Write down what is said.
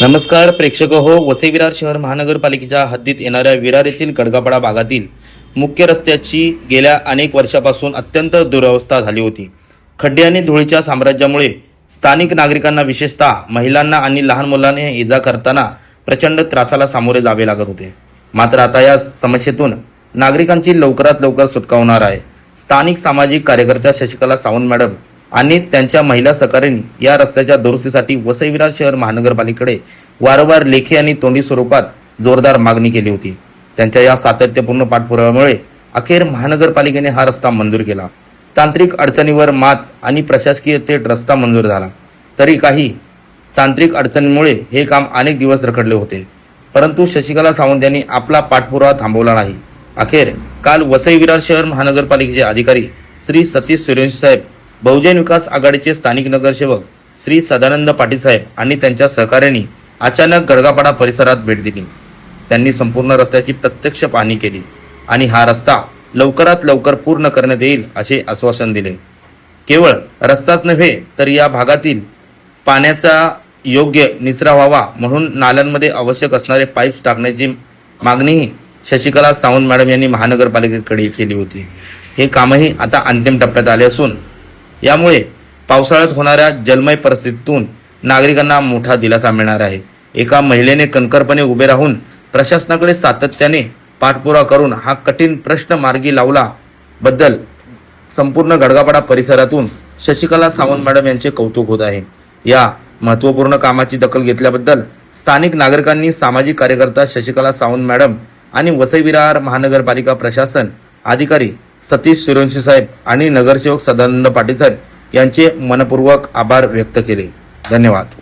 नमस्कार प्रेक्षक हो, वसई विरार शहर महानगरपालिकेच्या हद्दीत येणाऱ्या विरार येथील गडगापाडा भागातील मुख्य रस्त्याची गेल्या अनेक वर्षापासून अत्यंत दुरवस्था झाली होती। खड्डे आणि धुळीच्या साम्राज्यामुळे स्थानिक नागरिकांना विशेषतः महिलांना आणि लहान मुलांना इजा करताना प्रचंड त्रासाला सामोरे जावे लागत होते। मात्र आता या समस्येतून नागरिकांची लवकरात लवकर सुटका होणार आहे। स्थानिक सामाजिक कार्यकर्त्या शशिकला सावंत मॅडम आणि त्यांच्या महिला सहकाऱ्यांनी या रस्त्याच्या दुरुस्तीसाठी वसई विरार शहर महानगरपालिकेकडे वारंवार लेखी आणि तोंडी स्वरूपात जोरदार मागणी केली होती। त्यांच्या या सातत्यपूर्ण पाठपुराव्यामुळे अखेर महानगरपालिकेने हा रस्ता मंजूर केला। तांत्रिक अडचणीवर मात आणि प्रशासकीय थेट रस्ता मंजूर झाला। तरी काही तांत्रिक अडचणींमुळे हे काम अनेक दिवस रखडले होते, परंतु शशिकला सावंत यांनी आपला पाठपुरावा थांबवला नाही। अखेर काल वसई विरार शहर महानगरपालिकेचे अधिकारी श्री सतीश सूर्यवंशी साहेब, बहुजन विकास आघाडीचे स्थानिक नगरसेवक श्री सदानंद पाटील साहेब आणि त्यांच्या सहकाऱ्यांनी अचानक गडगापाडा परिसरात भेट दिली। त्यांनी संपूर्ण रस्त्याची प्रत्यक्ष पाहणी केली आणि हा रस्ता लवकरात लवकर पूर्ण करण्यात येईल असे आश्वासन दिले। केवळ रस्ताच नव्हे तर या भागातील पाण्याचा योग्य निचरा व्हावा म्हणून नाल्यांमध्ये आवश्यक असणारे पाईप्स टाकण्याची मागणीही शशिकला सावंत मॅडम यांनी महानगरपालिकेकडे केली होती। हे कामही आता अंतिम टप्प्यात आले असून यामुळे पावसाळ्यात होणाऱ्या जलमय परिस्थितीतून नागरिकांना मोठा दिलासा मिळणार आहे। एका महिलेने कणखरपणे उभे राहून प्रशासनाकडे सातत्याने पाठपुरावा करून हा कठीण प्रश्न मार्गी लावला बद्दल संपूर्ण गडगापाडा परिसरातून शशिकला सावंत मॅडम यांचे कौतुक होत आहे। या महत्त्वपूर्ण कामाची दखल घेतल्याबद्दल स्थानिक नागरिकांनी सामाजिक कार्यकर्ता शशिकला सावंत मॅडम आणि वसई विरार महानगरपालिका प्रशासन अधिकारी सतीश सूर्यवंशी साहेब आणि नगरसेवक सदानंद पाटील साहेब यांचे मनपूर्वक आभार व्यक्त केले। धन्यवाद।